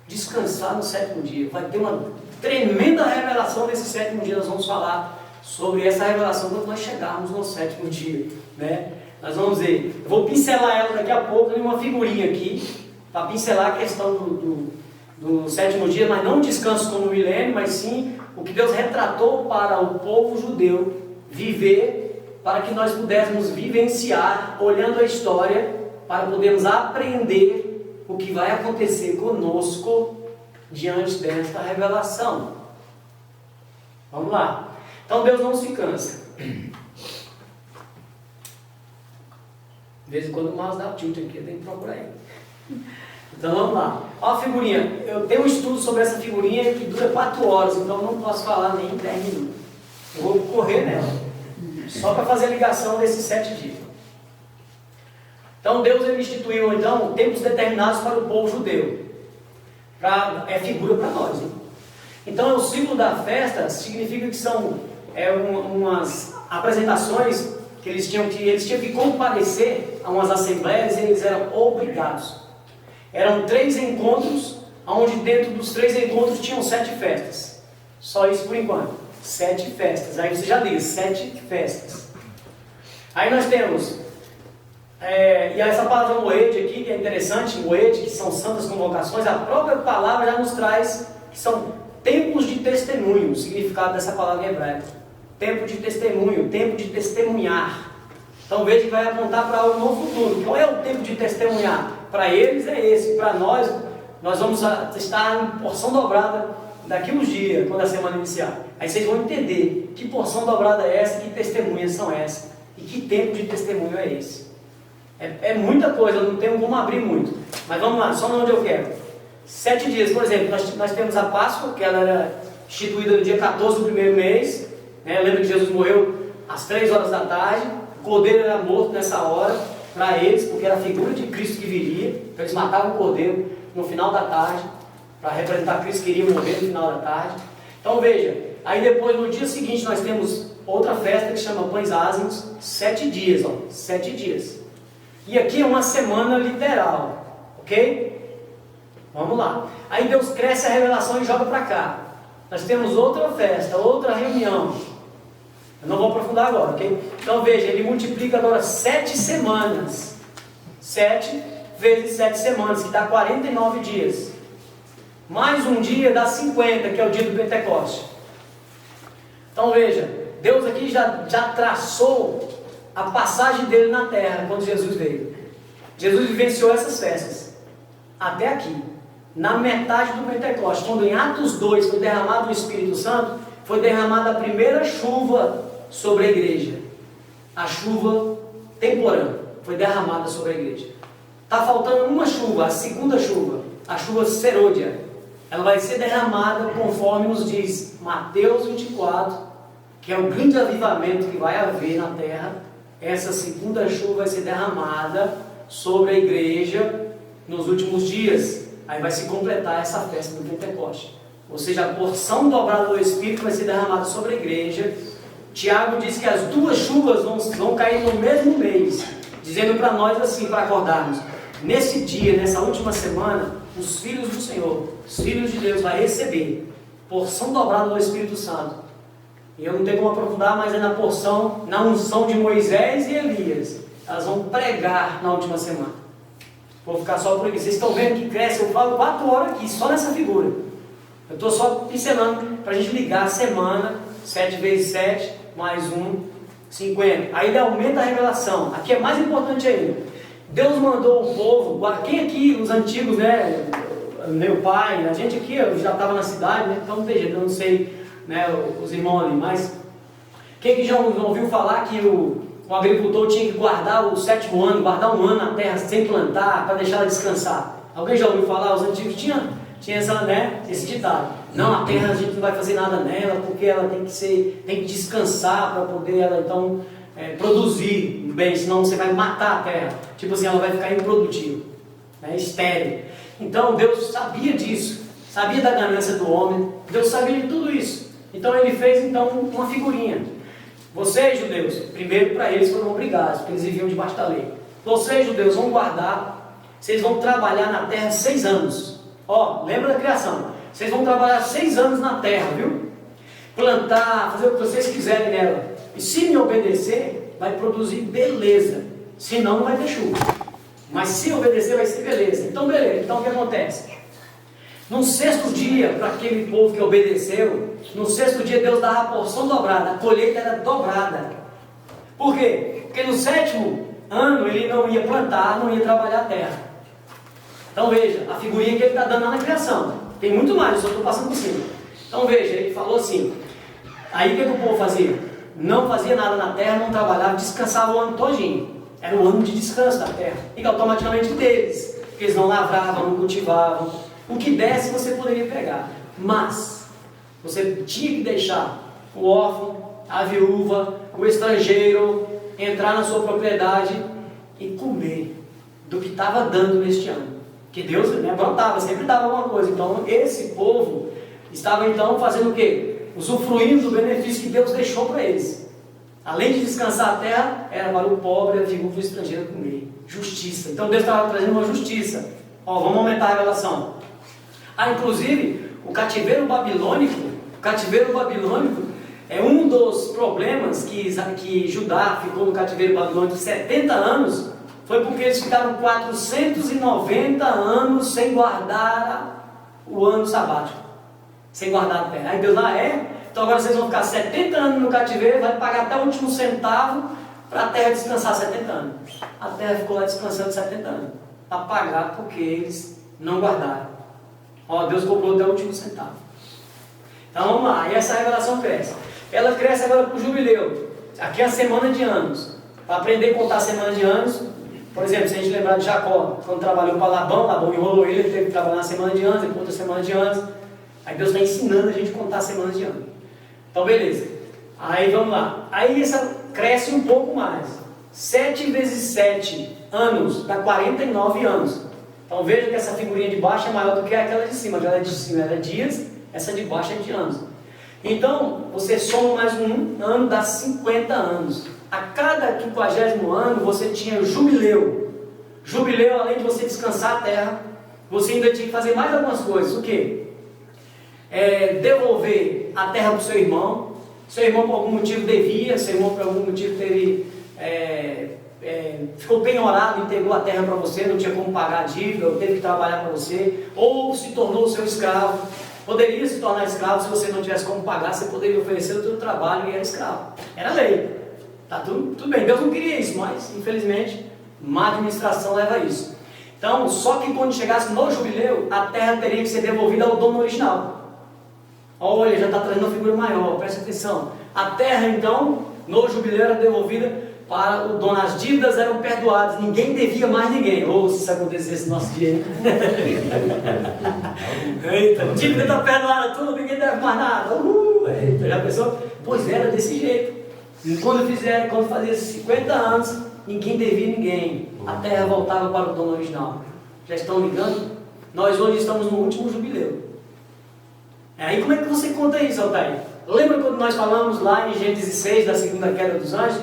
descansar no 7º dia. Vai ter uma tremenda revelação nesse 7º dia. Nós vamos falar sobre essa revelação quando nós chegarmos no 7º dia, né? Nós vamos ver, eu vou pincelar ela daqui a pouco em uma figurinha aqui, para pincelar a questão do 7º dia, mas não descanso como milênio, mas sim o que Deus retratou para o povo judeu viver, para que nós pudéssemos vivenciar, olhando a história, para podermos aprender o que vai acontecer conosco diante desta revelação. Vamos lá. Então Deus não se cansa. De vez em quando o mouse dá tilt aqui, eu tenho que procurar ele. Então vamos lá. Olha a figurinha. Eu tenho um estudo sobre essa figurinha que dura 4 horas, então eu não posso falar nem em 10 minutos. Eu vou correr nela. Só para fazer a ligação desses 7 dias. Então Deus ele instituiu então tempos determinados para o povo judeu. É figura para nós. Hein? Então o ciclo da festa significa que são umas apresentações que eles tinham que comparecer a umas assembleias e eles eram obrigados. Eram 3 encontros, onde dentro dos 3 encontros tinham 7 festas. Só isso por enquanto. 7 festas. Aí você já diz, 7 festas. Aí nós temos, e essa palavra moed aqui, que é interessante, moed, que são santas convocações, a própria palavra já nos traz que são tempos de testemunho, o significado dessa palavra em hebraico. Tempo de testemunho, tempo de testemunhar. Então veja que vai apontar para algo no futuro. Qual é o tempo de testemunhar? Para eles é esse, para nós vamos estar em porção dobrada daqui uns dias, quando a semana iniciar. Aí vocês vão entender que porção dobrada é essa, que testemunhas são essas, e que tempo de testemunho é esse. É muita coisa, eu não tenho como abrir muito. Mas vamos lá, só onde eu quero. 7 dias, por exemplo, nós temos a Páscoa, que ela era instituída no dia 14 do primeiro mês. Lembra que Jesus morreu às 3 horas da tarde, o cordeiro era morto nessa hora, para eles, porque era a figura de Cristo que viria, então eles matavam o cordeiro no final da tarde. para representar Cristo, queria morrer no final da tarde. Então veja, aí depois no dia seguinte nós temos outra festa que chama Pães Ázimos, 7 dias, 7 dias. E aqui é uma semana literal, ok? Vamos lá. Aí Deus cresce a revelação e joga para cá. Nós temos outra festa, outra reunião. Eu não vou aprofundar agora, ok? Então veja, ele multiplica agora 7 semanas. 7 vezes 7 semanas, que dá 49 dias. Mais um dia dá 50, que é o dia do Pentecoste. Então veja, Deus aqui já traçou a passagem dele na terra, quando Jesus veio. Jesus vivenciou essas festas, até aqui. Na metade do Pentecoste, quando em Atos 2 foi derramado o Espírito Santo, foi derramada a primeira chuva sobre a igreja. A chuva temporã foi derramada sobre a igreja. Está faltando uma chuva, a segunda chuva, a chuva serôdia. Ela vai ser derramada conforme nos diz Mateus 24, que é o grande avivamento que vai haver na terra. Essa segunda chuva vai ser derramada sobre a igreja nos últimos dias. Aí vai se completar essa festa do Pentecoste. Ou seja, a porção dobrada do Espírito vai ser derramada sobre a igreja. Tiago diz que as duas chuvas vão cair no mesmo mês, dizendo para nós assim, para acordarmos: nesse dia, nessa última semana, os filhos do Senhor, os filhos de Deus, vai receber porção dobrada do Espírito Santo. E eu não tenho como aprofundar, mas é na porção, na unção de Moisés e Elias. Elas vão pregar na última semana. Vou ficar só por aqui. Vocês estão vendo que cresce, eu falo 4 horas aqui, só nessa figura. Eu estou só pincelando para a gente ligar a semana, 7 vezes 7, mais 1, 50. Aí ele aumenta a revelação. Aqui é mais importante ainda. Deus mandou o povo, quem aqui, os antigos, né? Meu pai, a gente aqui, eu já estava na cidade, né? Então não tem jeito, eu não sei, né, os irmãos ali, mas quem que já ouviu falar que o agricultor tinha que guardar o 7º ano, guardar um ano na terra sem plantar, para deixar ela descansar? Alguém já ouviu falar? Os antigos tinha essa, né, esse ditado: não, a terra a gente não vai fazer nada nela, porque ela tem que descansar para poder ela então produzir bem, senão você vai matar a terra. Tipo assim, ela vai ficar improdutiva, né, estéril. Então Deus sabia disso, sabia da ganância do homem, Deus sabia de tudo isso. Então ele fez então uma figurinha. Vocês, judeus, primeiro para eles foram obrigados, porque eles viviam debaixo da lei. Vocês, judeus, vão guardar, vocês vão trabalhar na terra 6 anos. Lembra da criação? Vocês vão trabalhar 6 anos na terra, viu? Plantar, fazer o que vocês quiserem nela. E se me obedecer, vai produzir beleza. Senão não vai ter chuva. Mas se obedecer, vai ser beleza. Então beleza, então o que acontece? No 6º dia, para aquele povo que obedeceu, no 6º dia Deus dava a porção dobrada, a colheita era dobrada. Por quê? Porque no 7º ano ele não ia plantar, não ia trabalhar a terra. Então veja, a figurinha que ele está dando lá na criação. Tem muito mais, eu só estou passando por cima. Então veja, ele falou assim. Aí o que o povo fazia? Não fazia nada na terra, não trabalhava, descansava o ano todinho. Era o ano de descanso da terra. E automaticamente deles, porque eles não lavravam, não cultivavam. O que desse você poderia pegar, mas você tinha que deixar o órfão, a viúva, o estrangeiro entrar na sua propriedade e comer do que estava dando neste ano. Que Deus, né, brotava, sempre dava alguma coisa. Então esse povo estava então fazendo o quê? Usufruindo do benefício que Deus deixou para eles. Além de descansar a terra, era para o pobre, a viúva e o estrangeiro comer. Justiça. Então Deus estava trazendo uma justiça. Vamos aumentar a revelação. Inclusive, o cativeiro babilônico é um dos problemas que Judá ficou no cativeiro babilônico 70 anos, foi porque eles ficaram 490 anos sem guardar o ano sabático, sem guardar a terra. Aí Deus então agora vocês vão ficar 70 anos no cativeiro, vai pagar até o último centavo para a terra descansar 70 anos. A terra ficou lá descansando 70 anos, para pagar porque eles não guardaram. Deus cobrou até o último centavo. Então vamos lá, e essa revelação cresce. Ela cresce agora para o jubileu. Aqui é a semana de anos. Para aprender a contar a semana de anos, por exemplo, se a gente lembrar de Jacó, quando trabalhou para Labão enrolou ele teve que trabalhar na semana de anos, depois outra semana de anos. Aí Deus está ensinando a gente a contar a semana de anos. Então beleza. Aí vamos lá. Aí essa cresce um pouco mais. 7 vezes 7 anos dá 49 anos. Então veja que essa figurinha de baixo é maior do que aquela de cima. Aquela de cima era dias, essa de baixo é de anos. Então, você soma mais um ano, dá 50 anos. A cada 50º ano, você tinha o jubileu. Jubileu, além de você descansar a terra, você ainda tinha que fazer mais algumas coisas. O quê? Devolver a terra para o seu irmão. Seu irmão por algum motivo devia, seu irmão por algum motivo teve, ficou penhorado, entregou a terra para você, não tinha como pagar a dívida, ou teve que trabalhar para você, ou se tornou seu escravo. Poderia se tornar escravo se você não tivesse como pagar, você poderia oferecer o seu trabalho e era escravo. Era lei. Tá tudo bem, Deus não queria isso, mas infelizmente má administração leva a isso. Então, só que quando chegasse no jubileu, a terra teria que ser devolvida ao dono original. Olha, já está trazendo uma figura maior, presta atenção. A terra então, no jubileu era devolvida para o dono, as dívidas eram perdoadas, ninguém devia mais ninguém. Ou se isso acontecesse no nosso dia, hein? Eita, a dívida está perdoada tudo, ninguém deve mais nada. Eita, já pensou? Pois era desse jeito. E quando fazia 50 anos, ninguém devia ninguém. A terra voltava para o dono original. Já estão ligando? Nós hoje estamos no último jubileu. Aí como é que você conta isso, Altair? Lembra quando nós falamos lá em Gênesis 6, da segunda queda dos anjos?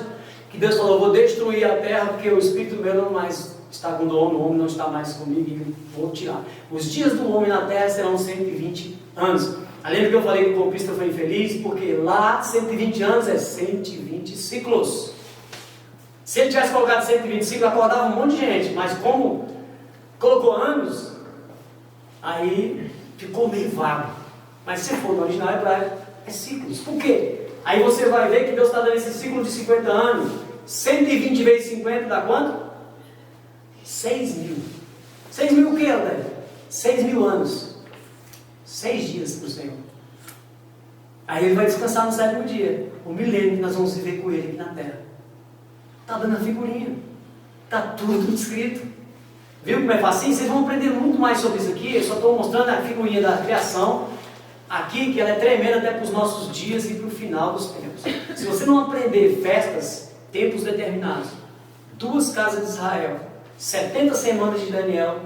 Que Deus falou, vou destruir a terra porque o espírito meu não mais está com o homem não está mais comigo e vou tirar. Os dias do homem na terra serão 120 anos. Lembra que eu falei que o golpista foi infeliz? Porque lá 120 anos é 120 ciclos. Se ele tivesse colocado 120 ciclos, acordava um monte de gente, mas como colocou anos, aí ficou meio vago. Mas se for no original hebraico, é ciclos. Por quê? Aí você vai ver que Deus está dando esse ciclo de 50 anos. 120 vezes 50 dá quanto? 6 mil. 6 mil o que, Altair? 6 mil anos. 6 dias para o Senhor. Aí ele vai descansar no 7º dia. O milênio que nós vamos viver com ele aqui na terra. Está dando a figurinha. Está tudo escrito. Viu como é facinho? Vocês vão aprender muito mais sobre isso aqui. Eu só estou mostrando a figurinha da criação. Aqui, que ela é tremenda até para os nossos dias e para o final dos tempos. Se você não aprender festas, tempos determinados, 2 casas de Israel, 70 semanas de Daniel,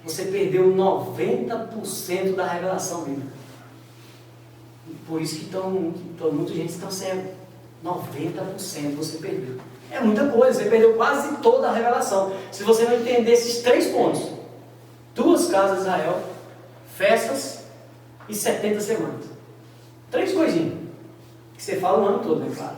você perdeu 90% da revelação bíblica. Por isso que muita gente está cego. 90% você perdeu. É muita coisa, você perdeu quase toda a revelação. Se você não entender esses 3 pontos, 2 casas de Israel, festas e 70 semanas. 3 coisinhas. Que você fala o ano todo, né? Claro.